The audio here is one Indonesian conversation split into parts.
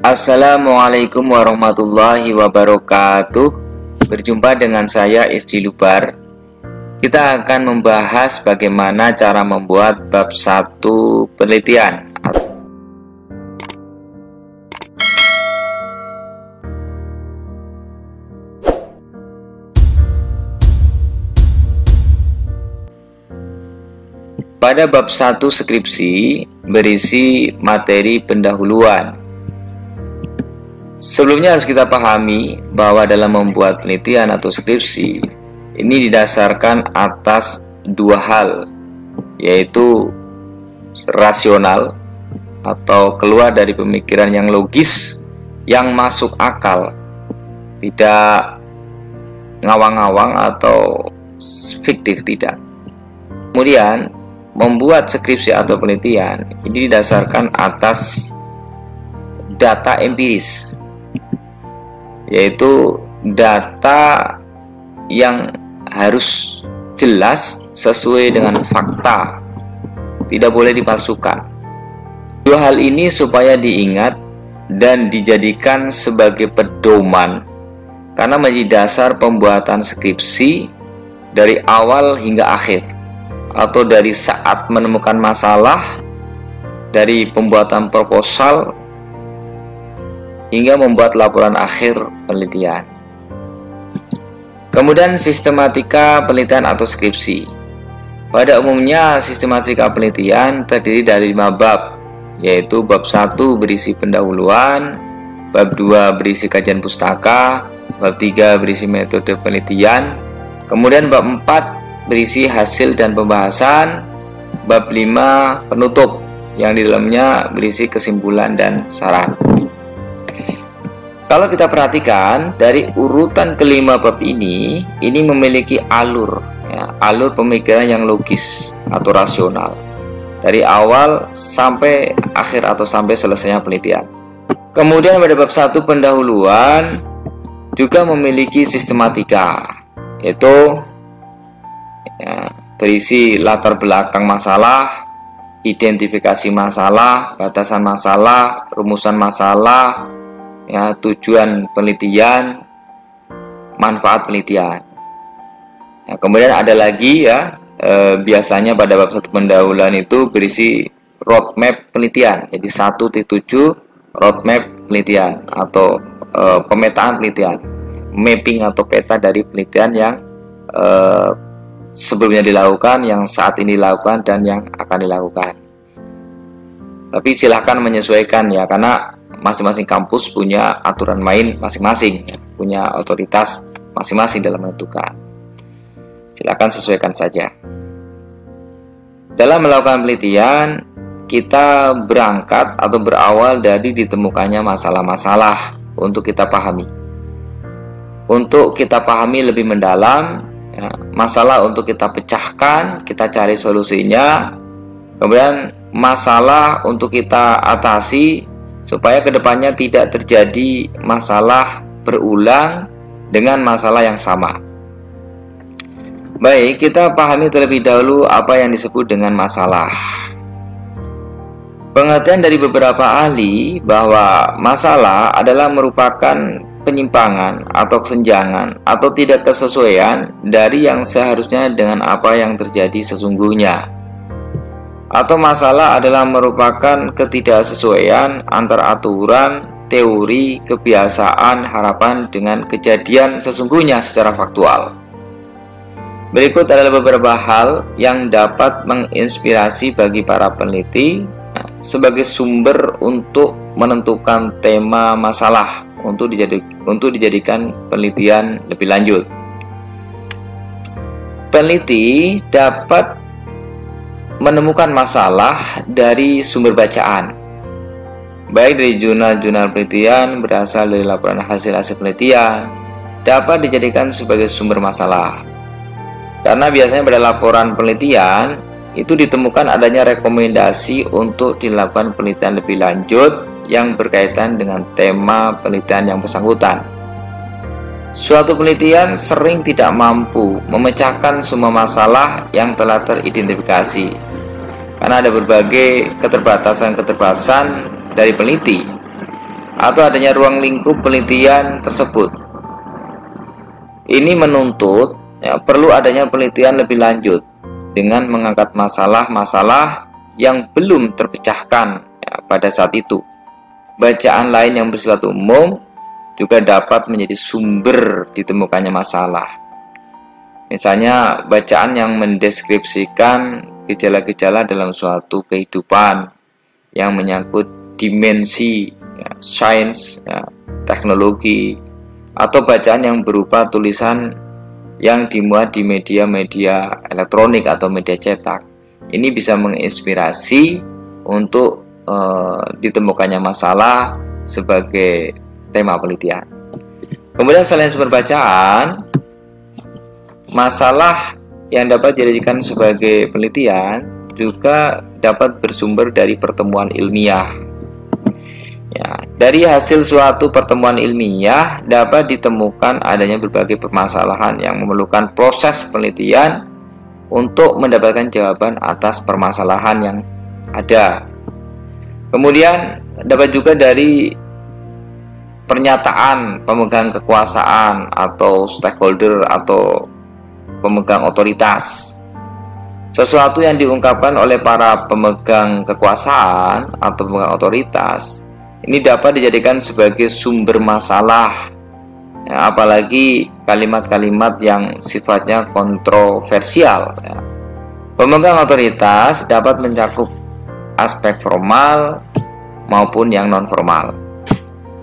Assalamualaikum warahmatullahi wabarakatuh. Berjumpa dengan saya Isji Lubar. Kita akan membahas bagaimana cara membuat bab 1 penelitian. Pada bab 1 skripsi berisi materi pendahuluan. Sebelumnya harus kita pahami bahwa dalam membuat penelitian atau skripsi ini didasarkan atas dua hal, yaitu rasional atau keluar dari pemikiran yang logis, yang masuk akal, tidak ngawang-ngawang atau fiktif, tidak. Kemudian membuat skripsi atau penelitian ini didasarkan atas data empiris, yaitu data yang harus jelas sesuai dengan fakta, tidak boleh dipalsukan. Dua hal ini supaya diingat dan dijadikan sebagai pedoman, karena menjadi dasar pembuatan skripsi dari awal hingga akhir, atau dari saat menemukan masalah, dari pembuatan proposal hingga membuat laporan akhir penelitian. Kemudian sistematika penelitian atau skripsi. Pada umumnya sistematika penelitian terdiri dari 5 bab, yaitu bab 1 berisi pendahuluan, bab 2 berisi kajian pustaka, bab 3 berisi metode penelitian, kemudian bab 4 berisi hasil dan pembahasan, bab 5 penutup yang di dalamnya berisi kesimpulan dan saran. Kalau kita perhatikan dari urutan kelima bab ini memiliki alur, alur pemikiran yang logis atau rasional dari awal sampai akhir atau sampai selesainya penelitian. Kemudian pada bab 1 pendahuluan juga memiliki sistematika, yaitu berisi latar belakang masalah, identifikasi masalah, batasan masalah, rumusan masalah, tujuan penelitian, manfaat penelitian. Kemudian ada lagi biasanya pada bab 1 pendahuluan itu berisi roadmap penelitian, jadi 1.7 roadmap penelitian atau pemetaan penelitian, mapping atau peta dari penelitian yang sebelumnya dilakukan, yang saat ini dilakukan, dan yang akan dilakukan. Tapi silahkan menyesuaikan karena masing-masing kampus punya aturan main masing-masing, punya otoritas masing-masing dalam menentukan. Silakan sesuaikan saja. Dalam melakukan penelitian, kita berangkat atau berawal dari ditemukannya masalah-masalah untuk kita pahami. Untuk kita pahami lebih mendalam, masalah untuk kita pecahkan, kita cari solusinya. Kemudian masalah untuk kita atasi supaya kedepannya tidak terjadi masalah berulang dengan masalah yang sama. Baik, kita pahami terlebih dahulu apa yang disebut dengan masalah. Pengertian dari beberapa ahli bahwa masalah adalah merupakan penyimpangan atau kesenjangan atau tidak kesesuaian dari yang seharusnya dengan apa yang terjadi sesungguhnya. Atau masalah adalah merupakan ketidaksesuaian antara aturan, teori, kebiasaan, harapan dengan kejadian sesungguhnya secara faktual. Berikut adalah beberapa hal yang dapat menginspirasi bagi para peneliti sebagai sumber untuk menentukan tema masalah untuk dijadikan penelitian lebih lanjut. Peneliti dapat menemukan masalah dari sumber bacaan, baik dari jurnal-jurnal penelitian, berasal dari laporan hasil-hasil penelitian, dapat dijadikan sebagai sumber masalah. Karena biasanya pada laporan penelitian itu ditemukan adanya rekomendasi untuk dilakukan penelitian lebih lanjut yang berkaitan dengan tema penelitian yang bersangkutan. Suatu penelitian sering tidak mampu memecahkan semua masalah yang telah teridentifikasi, karena ada berbagai keterbatasan dari peneliti. atau adanya ruang lingkup penelitian tersebut. Ini menuntut perlu adanya penelitian lebih lanjut dengan mengangkat masalah-masalah yang belum terpecahkan pada saat itu. Bacaan lain yang bersifat umum juga dapat menjadi sumber ditemukannya masalah. Misalnya bacaan yang mendeskripsikan gejala-gejala dalam suatu kehidupan yang menyangkut dimensi sains, teknologi, atau bacaan yang berupa tulisan yang dimuat di media-media elektronik atau media cetak. Ini bisa menginspirasi untuk ditemukannya masalah sebagai tema penelitian. Kemudian selain sumber bacaan, masalah yang dapat dijadikan sebagai penelitian juga dapat bersumber dari pertemuan ilmiah. Dari hasil suatu pertemuan ilmiah dapat ditemukan adanya berbagai permasalahan yang memerlukan proses penelitian untuk mendapatkan jawaban atas permasalahan yang ada. Kemudian dapat juga dari pernyataan pemegang kekuasaan atau stakeholder atau pemegang otoritas. Sesuatu yang diungkapkan oleh para pemegang kekuasaan atau pemegang otoritas ini dapat dijadikan sebagai sumber masalah, apalagi kalimat-kalimat yang sifatnya kontroversial. Pemegang otoritas dapat mencakup aspek formal maupun yang non formal,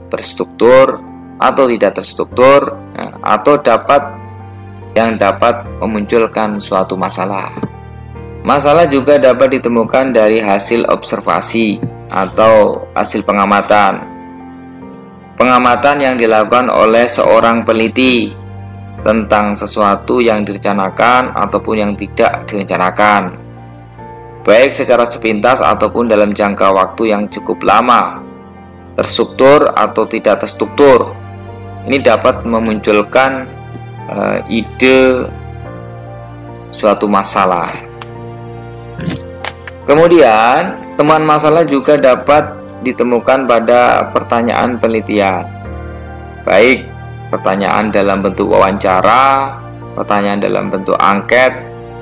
terstruktur atau tidak terstruktur, atau dapat memunculkan suatu masalah. Masalah juga dapat ditemukan dari hasil observasi atau hasil pengamatan. Pengamatan yang dilakukan oleh seorang peneliti tentang sesuatu yang direncanakan ataupun yang tidak direncanakan, baik secara sepintas ataupun dalam jangka waktu yang cukup lama, terstruktur atau tidak terstruktur. Ini dapat memunculkan ide suatu masalah. Kemudian, temuan masalah juga dapat ditemukan pada pertanyaan penelitian, baik pertanyaan dalam bentuk wawancara, pertanyaan dalam bentuk angket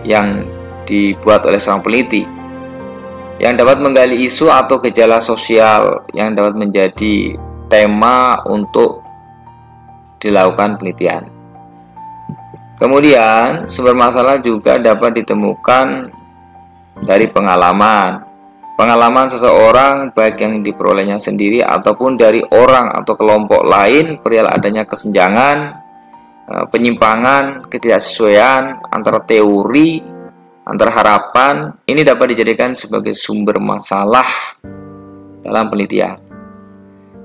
yang dibuat oleh seorang peneliti, yang dapat menggali isu atau gejala sosial yang dapat menjadi tema untuk dilakukan penelitian. Kemudian, sumber masalah juga dapat ditemukan dari pengalaman seseorang, baik yang diperolehnya sendiri ataupun dari orang atau kelompok lain perihal adanya kesenjangan, penyimpangan, ketidaksesuaian antara teori, antara harapan. Ini dapat dijadikan sebagai sumber masalah dalam penelitian.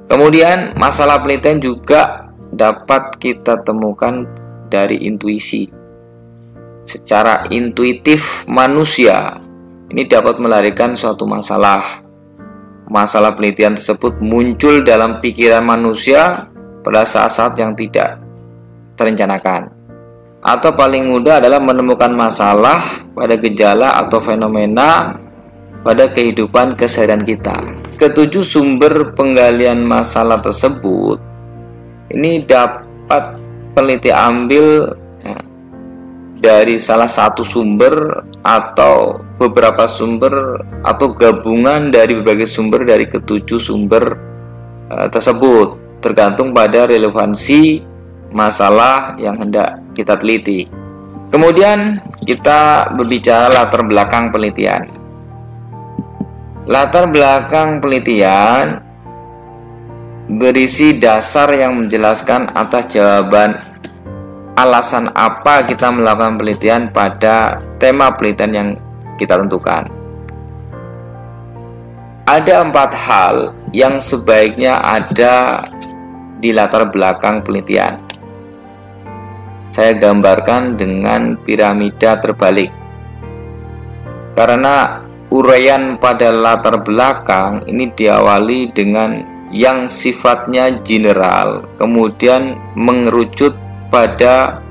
Kemudian masalah penelitian juga dapat kita temukan dari intuisi. Secara intuitif manusia ini dapat melarikan suatu masalah. Masalah penelitian tersebut muncul dalam pikiran manusia pada saat-saat yang tidak terencanakan. Atau paling mudah adalah menemukan masalah pada gejala atau fenomena pada kehidupan keseharian kita. Ketujuh sumber penggalian masalah tersebut ini dapat peneliti ambil dari salah satu sumber atau beberapa sumber atau gabungan dari berbagai sumber dari ketujuh sumber tersebut, tergantung pada relevansi masalah yang hendak kita teliti. Kemudian kita berbicara latar belakang penelitian. Latar belakang penelitian berisi dasar yang menjelaskan atas jawaban alasan apa kita melakukan penelitian pada tema penelitian yang kita tentukan. Ada 4 hal yang sebaiknya ada di latar belakang penelitian. Saya gambarkan dengan piramida terbalik, karena uraian pada latar belakang ini diawali dengan yang sifatnya general, kemudian mengerucut pada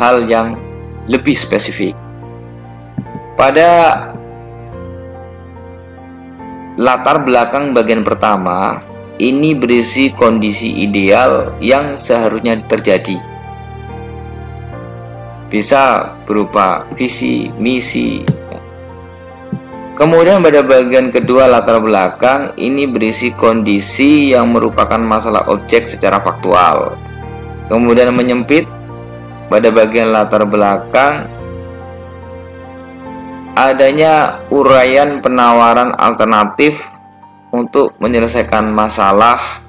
hal yang lebih spesifik. Pada latar belakang bagian pertama, ini berisi kondisi ideal yang seharusnya terjadi. Bisa berupa visi, misi. Kemudian pada bagian kedua latar belakang ini berisi kondisi yang merupakan masalah objek secara faktual. Kemudian menyempit pada bagian latar belakang adanya uraian penawaran alternatif untuk menyelesaikan masalah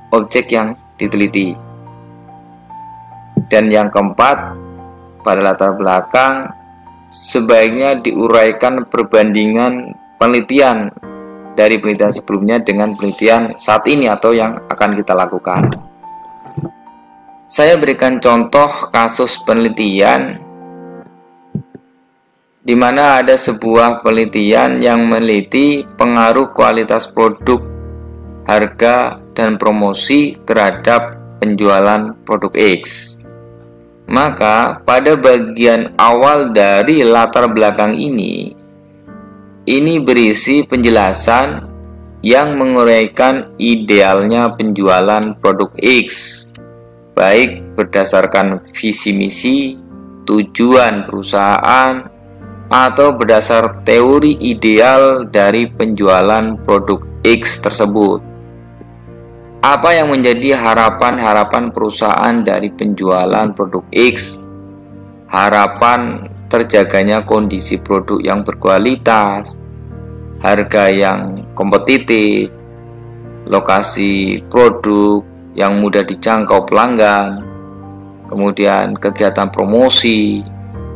objek yang diteliti. Dan yang keempat, pada latar belakang sebaiknya diuraikan perbandingan penelitian dari penelitian sebelumnya dengan penelitian saat ini atau yang akan kita lakukan. Saya berikan contoh kasus penelitian di mana ada sebuah penelitian yang meneliti pengaruh kualitas produk, harga, dan promosi terhadap penjualan produk X. Maka pada bagian awal dari latar belakang ini berisi penjelasan yang menguraikan idealnya penjualan produk X, baik berdasarkan visi misi, tujuan perusahaan, atau berdasar teori ideal dari penjualan produk X tersebut. Apa yang menjadi harapan-harapan perusahaan dari penjualan produk X? Harapan terjaganya kondisi produk yang berkualitas, harga yang kompetitif, lokasi produk yang mudah dijangkau pelanggan, kemudian kegiatan promosi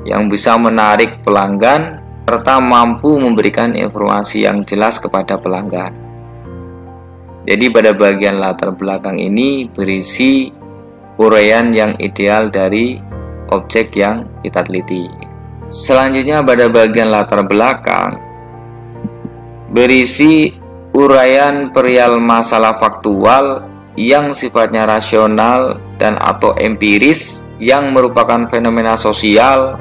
yang bisa menarik pelanggan, serta mampu memberikan informasi yang jelas kepada pelanggan. Jadi pada bagian latar belakang ini berisi uraian yang ideal dari objek yang kita teliti. Selanjutnya pada bagian latar belakang berisi uraian perihal masalah faktual yang sifatnya rasional dan atau empiris yang merupakan fenomena sosial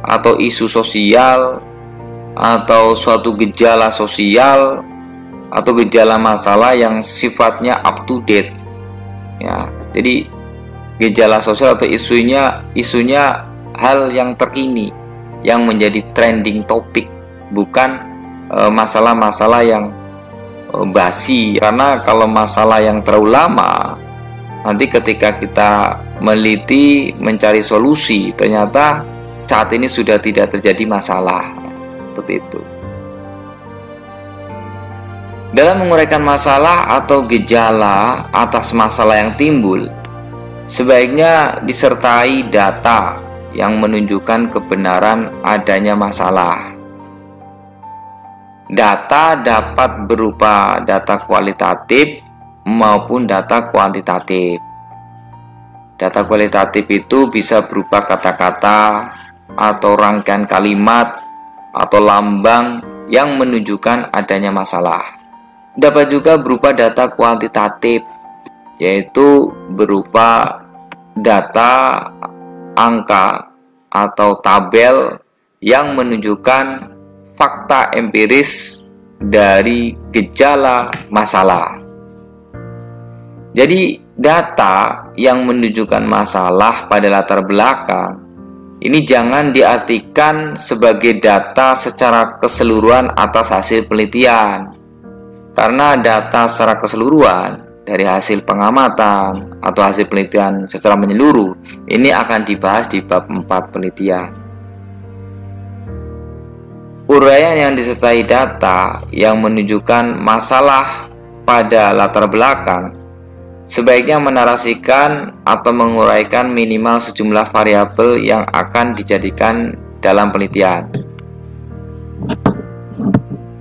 atau isu sosial atau suatu gejala sosial atau gejala masalah yang sifatnya up to date. Ya, jadi gejala sosial atau isunya hal yang terkini yang menjadi trending topik, bukan masalah-masalah yang basi. Karena kalau masalah yang terlalu lama, nanti ketika kita meneliti mencari solusi ternyata saat ini sudah tidak terjadi masalah. Seperti itu. Dalam menguraikan masalah atau gejala atas masalah yang timbul, sebaiknya disertai data yang menunjukkan kebenaran adanya masalah. Data dapat berupa data kualitatif maupun data kuantitatif. Data kualitatif itu bisa berupa kata-kata atau rangkaian kalimat atau lambang yang menunjukkan adanya masalah. Dapat juga berupa data kuantitatif, yaitu berupa data angka atau tabel yang menunjukkan fakta empiris dari gejala masalah. Jadi data yang menunjukkan masalah pada latar belakang ini jangan diartikan sebagai data secara keseluruhan atas hasil penelitian. Karena data secara keseluruhan dari hasil pengamatan atau hasil penelitian secara menyeluruh ini akan dibahas di bab 4 penelitian. Uraian yang disertai data yang menunjukkan masalah pada latar belakang sebaiknya menarasikan atau menguraikan minimal sejumlah variabel yang akan dijadikan dalam penelitian.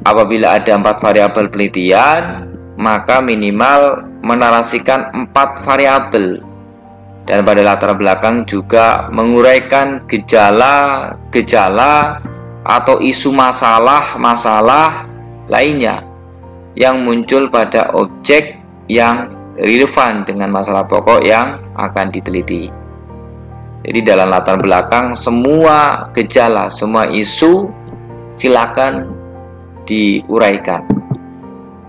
Apabila ada 4 variabel penelitian, maka minimal menarasikan 4 variabel. Dan pada latar belakang juga menguraikan gejala-gejala atau isu masalah-masalah lainnya yang muncul pada objek yang relevan dengan masalah pokok yang akan diteliti. Jadi dalam latar belakang semua gejala, semua isu silakan diuraikan.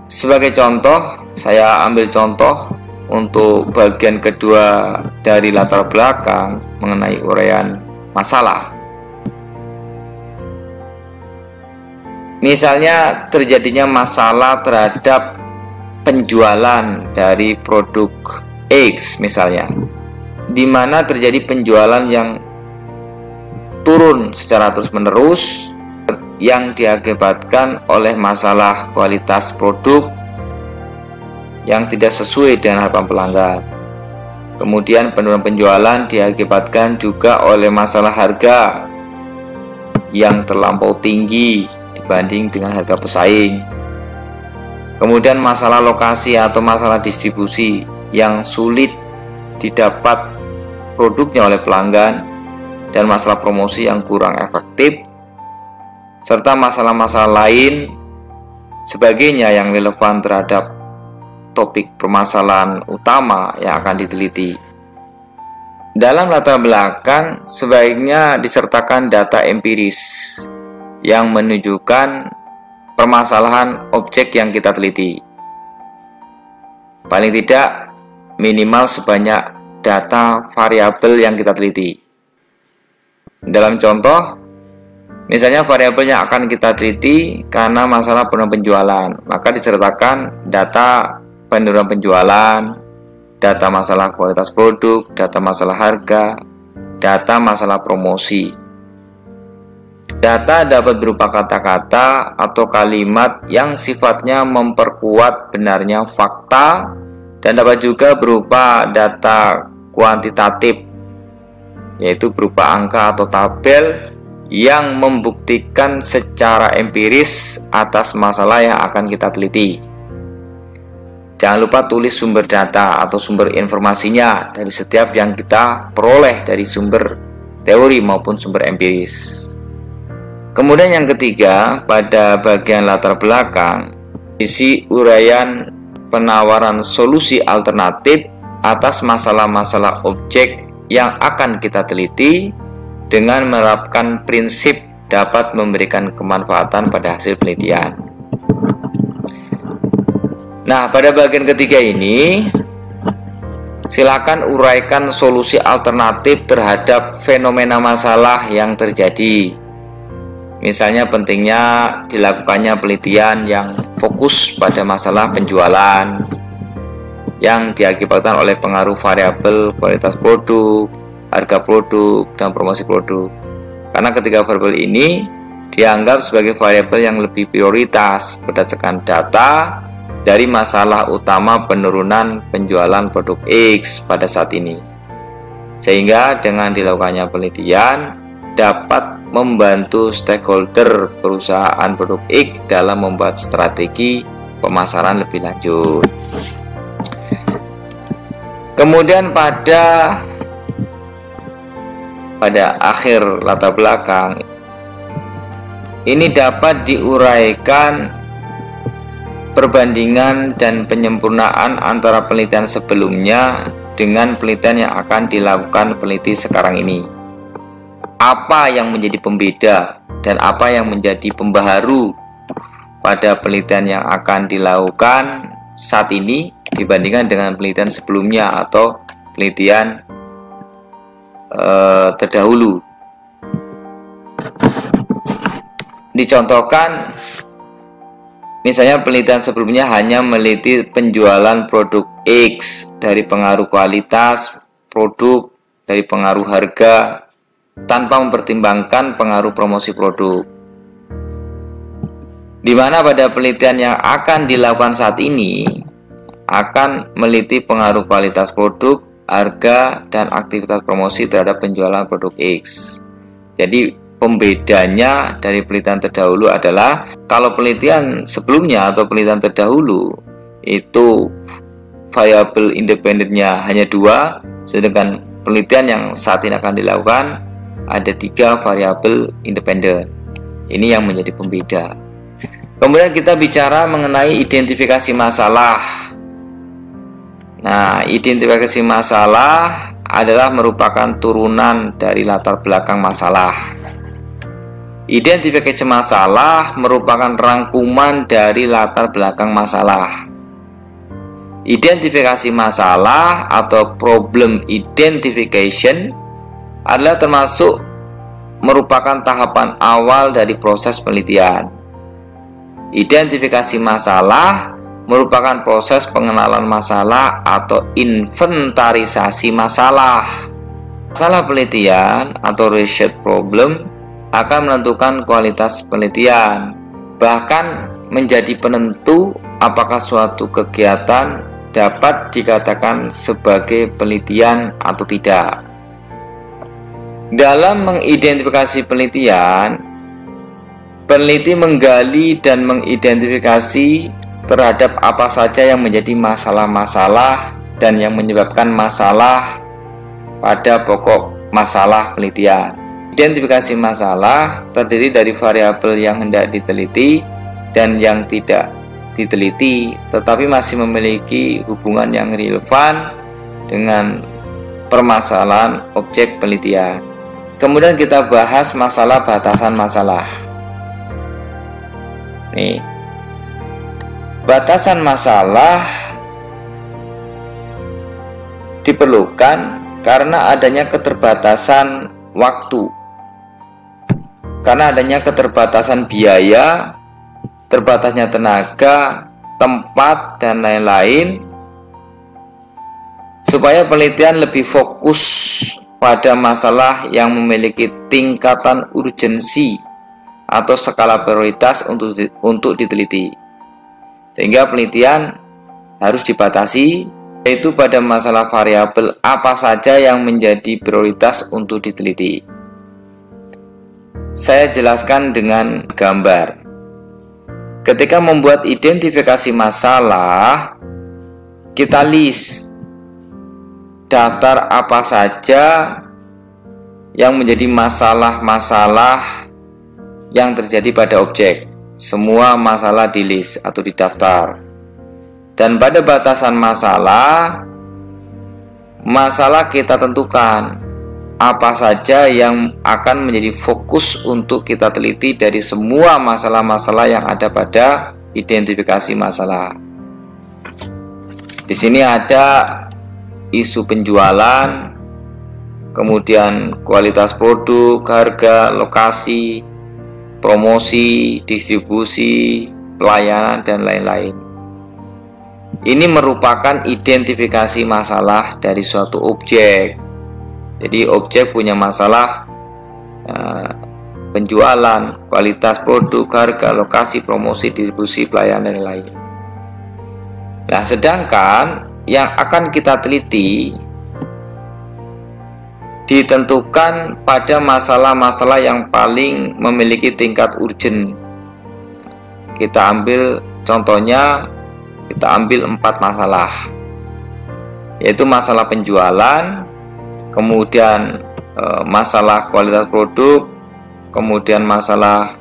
Sebagai contoh, Saya ambil contoh untuk bagian kedua dari latar belakang mengenai uraian masalah. Misalnya terjadinya masalah terhadap penjualan dari produk X misalnya, di mana terjadi penjualan yang turun secara terus-menerus yang diakibatkan oleh masalah kualitas produk yang tidak sesuai dengan harapan pelanggan. Kemudian penurunan penjualan diakibatkan juga oleh masalah harga yang terlampau tinggi dibanding dengan harga pesaing. Kemudian masalah lokasi atau masalah distribusi yang sulit didapat produknya oleh pelanggan, dan masalah promosi yang kurang efektif, serta masalah-masalah lain sebagainya yang relevan terhadap topik permasalahan utama yang akan diteliti. Dalam latar belakang sebaiknya disertakan data empiris yang menunjukkan permasalahan objek yang kita teliti. Paling tidak minimal sebanyak data variabel yang kita teliti. Dalam contoh, misalnya variabel yang akan kita teliti karena masalah penurunan penjualan, maka disertakan data penurunan penjualan, data masalah kualitas produk, data masalah harga, data masalah promosi. Data dapat berupa kata-kata atau kalimat yang sifatnya memperkuat benarnya fakta, dan dapat juga berupa data kuantitatif, yaitu berupa angka atau tabel yang membuktikan secara empiris atas masalah yang akan kita teliti. Jangan lupa tulis sumber data atau sumber informasinya dari setiap yang kita peroleh dari sumber teori maupun sumber empiris. Kemudian yang ketiga, pada bagian latar belakang, isi uraian penawaran solusi alternatif atas masalah-masalah objek yang akan kita teliti dengan menerapkan prinsip dapat memberikan kemanfaatan pada hasil penelitian. Nah, pada bagian ketiga ini, silakan uraikan solusi alternatif terhadap fenomena masalah yang terjadi. Misalnya pentingnya dilakukannya penelitian yang fokus pada masalah penjualan yang diakibatkan oleh pengaruh variabel kualitas produk, harga produk, dan promosi produk. Karena ketiga variabel ini dianggap sebagai variabel yang lebih prioritas berdasarkan data dari masalah utama penurunan penjualan produk X pada saat ini, sehingga dengan dilakukannya penelitian dapat membantu stakeholder perusahaan produk X dalam membuat strategi pemasaran lebih lanjut. Kemudian pada akhir latar belakang ini dapat diuraikan perbandingan dan penyempurnaan antara penelitian sebelumnya dengan penelitian yang akan dilakukan peneliti sekarang ini. Apa yang menjadi pembeda dan apa yang menjadi pembaharu pada penelitian yang akan dilakukan saat ini dibandingkan dengan penelitian sebelumnya atau penelitian terdahulu. Dicontohkan, misalnya penelitian sebelumnya hanya meneliti penjualan produk X dari pengaruh kualitas produk, dari pengaruh harga, tanpa mempertimbangkan pengaruh promosi produk. Di mana pada penelitian yang akan dilakukan saat ini akan meneliti pengaruh kualitas produk, harga, dan aktivitas promosi terhadap penjualan produk X. Jadi pembedanya dari penelitian terdahulu adalah kalau penelitian sebelumnya atau penelitian terdahulu itu variabel independennya hanya 2, sedangkan penelitian yang saat ini akan dilakukan ada 3 variabel independen. Ini yang menjadi pembeda. Kemudian kita bicara mengenai identifikasi masalah. Nah, identifikasi masalah adalah merupakan turunan dari latar belakang masalah. Identifikasi masalah merupakan rangkuman dari latar belakang masalah. Identifikasi masalah atau problem identification adalah termasuk merupakan tahapan awal dari proses penelitian. Identifikasi masalah merupakan proses pengenalan masalah atau inventarisasi masalah. Masalah penelitian atau research problem akan menentukan kualitas penelitian, bahkan menjadi penentu apakah suatu kegiatan dapat dikatakan sebagai penelitian atau tidak. Dalam mengidentifikasi penelitian, peneliti menggali dan mengidentifikasi terhadap apa saja yang menjadi masalah-masalah dan yang menyebabkan masalah pada pokok masalah penelitian. Identifikasi masalah terdiri dari variabel yang hendak diteliti dan yang tidak diteliti, tetapi masih memiliki hubungan yang relevan dengan permasalahan objek penelitian. Kemudian kita bahas masalah batasan masalah. Nih, batasan masalah diperlukan karena adanya keterbatasan waktu, karena adanya keterbatasan biaya, terbatasnya tenaga, tempat, dan lain-lain, supaya penelitian lebih fokus pada masalah yang memiliki tingkatan urgensi atau skala prioritas untuk diteliti. Sehingga penelitian harus dibatasi, yaitu pada masalah variabel apa saja yang menjadi prioritas untuk diteliti. Saya jelaskan dengan gambar. Ketika membuat identifikasi masalah, kita list daftar apa saja yang menjadi masalah-masalah yang terjadi pada objek. Semua masalah di list atau didaftar. Dan pada batasan masalah kita tentukan apa saja yang akan menjadi fokus untuk kita teliti dari semua masalah-masalah yang ada pada identifikasi masalah. Di sini ada isu penjualan, kemudian kualitas produk, harga, lokasi, promosi, distribusi, pelayanan, dan lain-lain. Ini merupakan identifikasi masalah dari suatu objek. Jadi objek punya masalah penjualan, kualitas produk, harga, lokasi, promosi, distribusi, pelayanan, dan lain-lain. Nah, sedangkan yang akan kita teliti ditentukan pada masalah-masalah yang paling memiliki tingkat urgen. Kita ambil contohnya, kita ambil 4 masalah, yaitu masalah penjualan, kemudian masalah kualitas produk, kemudian masalah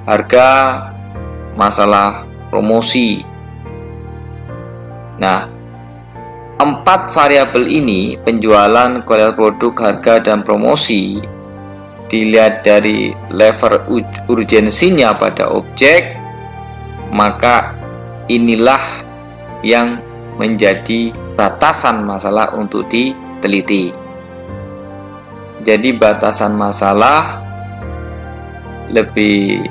harga, masalah promosi. Nah, 4 variabel ini, penjualan, kualitas produk, harga, dan promosi, dilihat dari level urgensinya pada objek, maka inilah yang menjadi batasan masalah untuk diteliti. Jadi batasan masalah lebih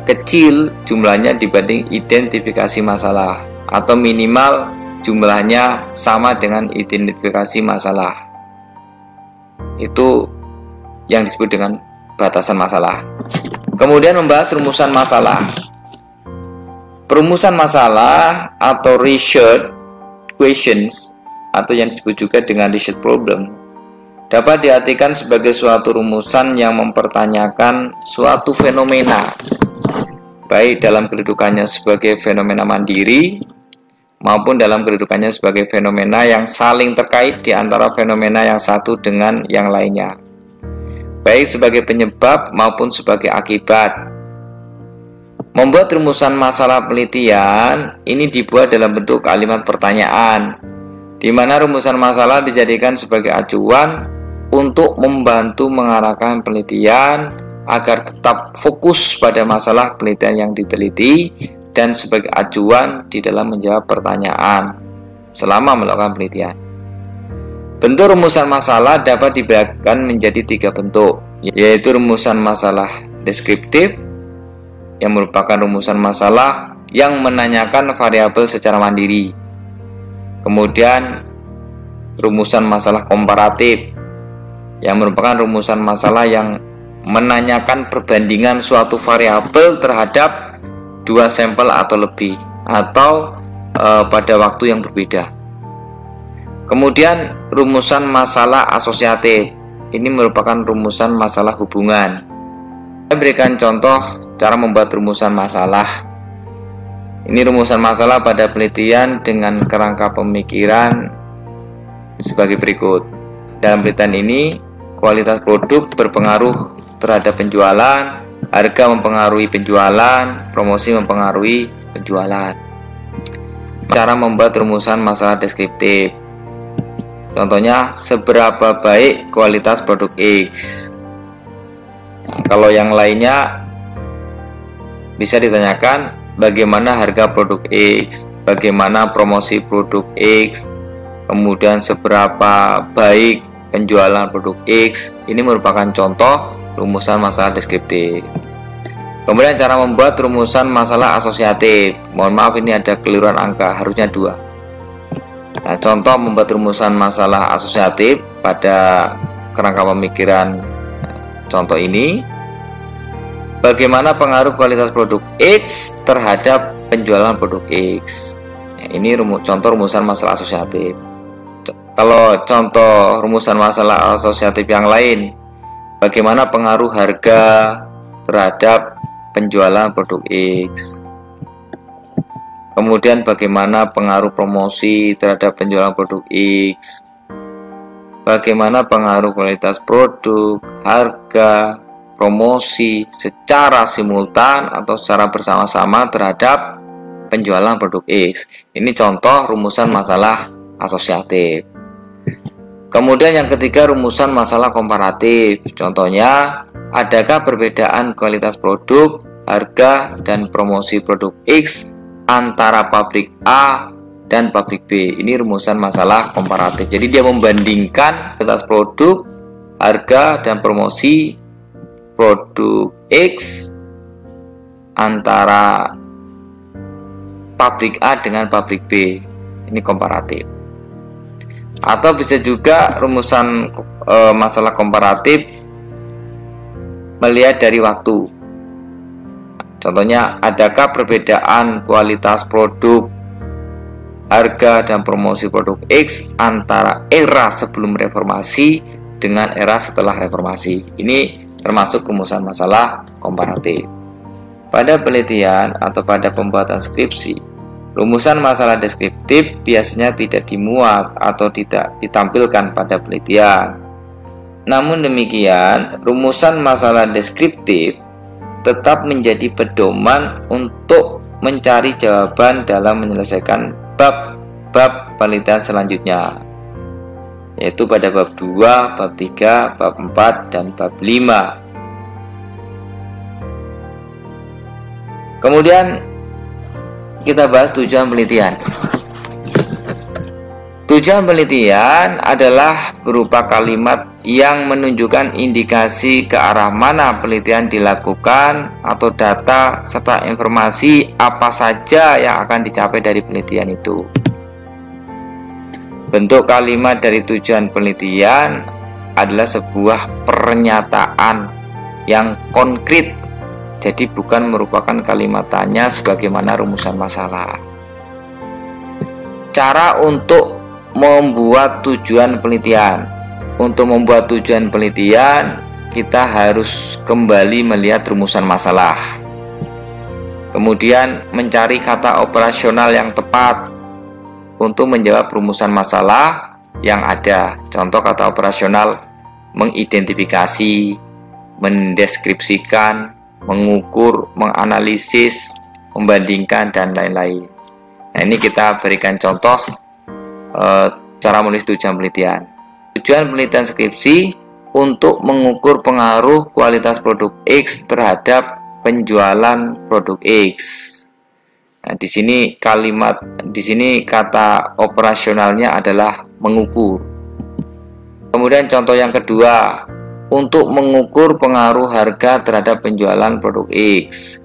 kecil jumlahnya dibanding identifikasi masalah, atau minimal jumlahnya sama dengan identifikasi masalah. Itu yang disebut dengan batasan masalah. Kemudian membahas rumusan masalah. Perumusan masalah atau research questions, atau yang disebut juga dengan research problem, dapat diartikan sebagai suatu rumusan yang mempertanyakan suatu fenomena, baik dalam kedudukannya sebagai fenomena mandiri maupun dalam kedudukannya sebagai fenomena yang saling terkait di antara fenomena yang satu dengan yang lainnya, baik sebagai penyebab maupun sebagai akibat. Membuat rumusan masalah penelitian ini dibuat dalam bentuk kalimat pertanyaan, di mana rumusan masalah dijadikan sebagai acuan untuk membantu mengarahkan penelitian agar tetap fokus pada masalah penelitian yang diteliti dan sebagai acuan di dalam menjawab pertanyaan selama melakukan penelitian. Bentuk rumusan masalah dapat dibedakan menjadi 3 bentuk, yaitu rumusan masalah deskriptif, yang merupakan rumusan masalah yang menanyakan variabel secara mandiri. Kemudian rumusan masalah komparatif, yang merupakan rumusan masalah yang menanyakan perbandingan suatu variabel terhadap 2 sampel atau lebih, atau pada waktu yang berbeda. Kemudian rumusan masalah asosiatif, ini merupakan rumusan masalah hubungan. Saya berikan contoh cara membuat rumusan masalah. Ini rumusan masalah pada penelitian dengan kerangka pemikiran sebagai berikut. Dalam penelitian ini, kualitas produk berpengaruh terhadap penjualan, harga mempengaruhi penjualan, promosi mempengaruhi penjualan. Cara membuat rumusan masalah deskriptif. Contohnya, seberapa baik kualitas produk X. Nah, kalau yang lainnya bisa ditanyakan bagaimana harga produk X, bagaimana promosi produk X, kemudian seberapa baik penjualan produk X. Ini merupakan contoh rumusan masalah deskriptif. Kemudian cara membuat rumusan masalah asosiatif. Mohon maaf, ini ada keliruan angka, harusnya 2. Nah, contoh membuat rumusan masalah asosiatif pada kerangka pemikiran contoh ini. Bagaimana pengaruh kualitas produk X terhadap penjualan produk X. Nah, ini contoh rumusan masalah asosiatif. Kalau contoh rumusan masalah asosiatif yang lain, bagaimana pengaruh harga terhadap penjualan produk X. Kemudian bagaimana pengaruh promosi terhadap penjualan produk X. Bagaimana pengaruh kualitas produk, harga, promosi secara simultan atau secara bersama-sama terhadap penjualan produk X. Ini contoh rumusan masalah asosiatif. Kemudian yang ketiga, rumusan masalah komparatif. Contohnya, adakah perbedaan kualitas produk, harga, dan promosi produk X antara pabrik A dan pabrik B? Ini rumusan masalah komparatif. Jadi dia membandingkan kualitas produk, harga, dan promosi produk X antara pabrik A dengan pabrik B. Ini komparatif. Atau bisa juga rumusan masalah komparatif melihat dari waktu. Contohnya, adakah perbedaan kualitas produk, harga, dan promosi produk X antara era sebelum reformasi dengan era setelah reformasi? Ini termasuk rumusan masalah komparatif. Pada penelitian atau pada pembuatan skripsi, rumusan masalah deskriptif biasanya tidak dimuat atau tidak ditampilkan pada penelitian. Namun demikian, rumusan masalah deskriptif tetap menjadi pedoman untuk mencari jawaban dalam menyelesaikan bab-bab penelitian selanjutnya, yaitu pada bab 2, bab 3, bab 4, dan bab 5. Kemudian kita bahas tujuan penelitian. Tujuan penelitian adalah berupa kalimat yang menunjukkan indikasi ke arah mana penelitian dilakukan atau data serta informasi apa saja yang akan dicapai dari penelitian itu. Bentuk kalimat dari tujuan penelitian adalah sebuah pernyataan yang konkret. Jadi bukan merupakan kalimat tanya sebagaimana rumusan masalah. Cara untuk membuat tujuan penelitian. Untuk membuat tujuan penelitian, kita harus kembali melihat rumusan masalah. Kemudian mencari kata operasional yang tepat untuk menjawab rumusan masalah yang ada. Contoh kata operasional: mengidentifikasi, mendeskripsikan, mengukur, menganalisis, membandingkan, dan lain-lain. Nah, ini kita berikan contoh cara menulis tujuan penelitian. Tujuan penelitian skripsi untuk mengukur pengaruh kualitas produk X terhadap penjualan produk X. Nah, di sini kata operasionalnya adalah mengukur. Kemudian contoh yang kedua, untuk mengukur pengaruh harga terhadap penjualan produk X.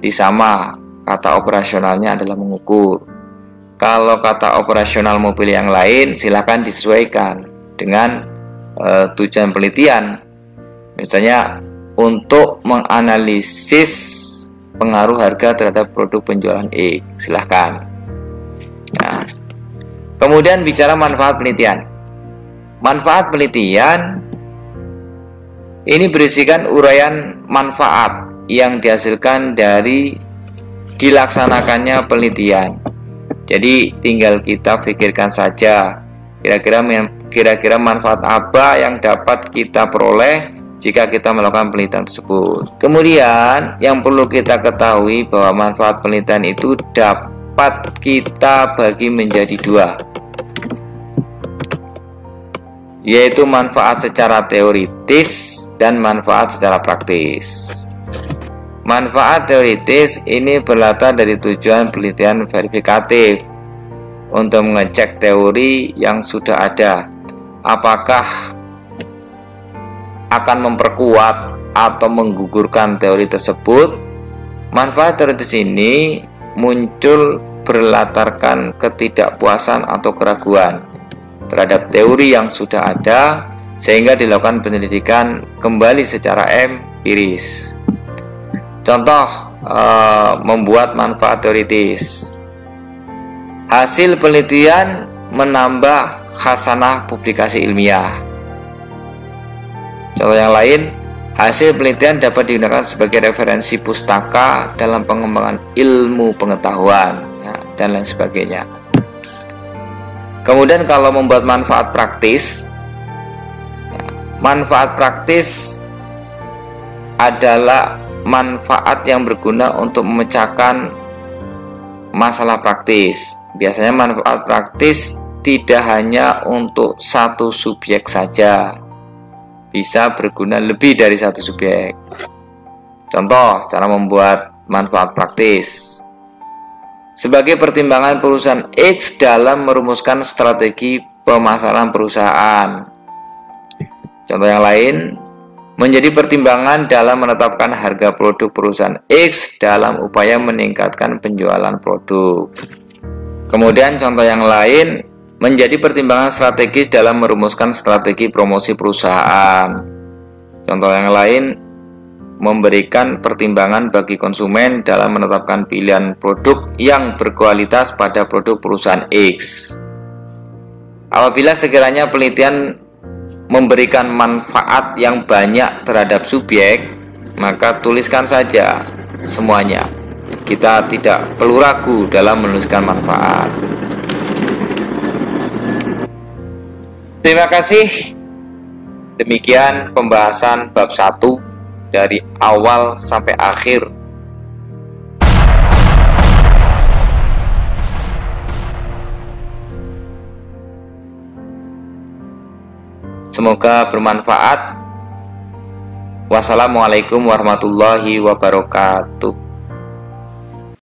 Jadi sama, kata operasionalnya adalah mengukur. Kalau kata operasional mobil yang lain silahkan disesuaikan dengan tujuan penelitian. Misalnya untuk menganalisis pengaruh harga terhadap produk penjualan X, silahkan. Nah, kemudian bicara manfaat penelitian. Manfaat penelitian ini berisikan uraian manfaat yang dihasilkan dari dilaksanakannya penelitian. Jadi tinggal kita pikirkan saja kira-kira manfaat apa yang dapat kita peroleh jika kita melakukan penelitian tersebut. Kemudian yang perlu kita ketahui bahwa manfaat penelitian itu dapat kita bagi menjadi dua, yaitu manfaat secara teoritis dan manfaat secara praktis. Manfaat teoritis ini berlatar dari tujuan penelitian verifikatif untuk mengecek teori yang sudah ada, apakah akan memperkuat atau menggugurkan teori tersebut. Manfaat teoritis ini muncul berlatarkan ketidakpuasan atau keraguan terhadap teori yang sudah ada, sehingga dilakukan penyelidikan kembali secara empiris. Contoh membuat manfaat teoritis. Hasil penelitian menambah khasanah publikasi ilmiah. Contoh yang lain, hasil penelitian dapat digunakan sebagai referensi pustaka dalam pengembangan ilmu pengetahuan, ya, dan lain sebagainya. Kemudian kalau membuat manfaat praktis, ya, manfaat praktis adalah manfaat yang berguna untuk memecahkan masalah praktis. Biasanya manfaat praktis tidak hanya untuk satu subjek saja, bisa berguna lebih dari satu subjek. Contoh cara membuat manfaat praktis. Sebagai pertimbangan perusahaan X dalam merumuskan strategi pemasaran perusahaan. Contoh yang lain, menjadi pertimbangan dalam menetapkan harga produk perusahaan X dalam upaya meningkatkan penjualan produk. Kemudian contoh yang lain, menjadi pertimbangan strategis dalam merumuskan strategi promosi perusahaan. Contoh yang lain, memberikan pertimbangan bagi konsumen dalam menetapkan pilihan produk yang berkualitas pada produk perusahaan X. Apabila sekiranya penelitian memberikan manfaat yang banyak terhadap subjek, maka tuliskan saja semuanya. Kita tidak perlu ragu dalam menuliskan manfaat. Terima kasih. Demikian pembahasan bab 1 dari awal sampai akhir. Semoga bermanfaat. Wassalamualaikum warahmatullahi wabarakatuh.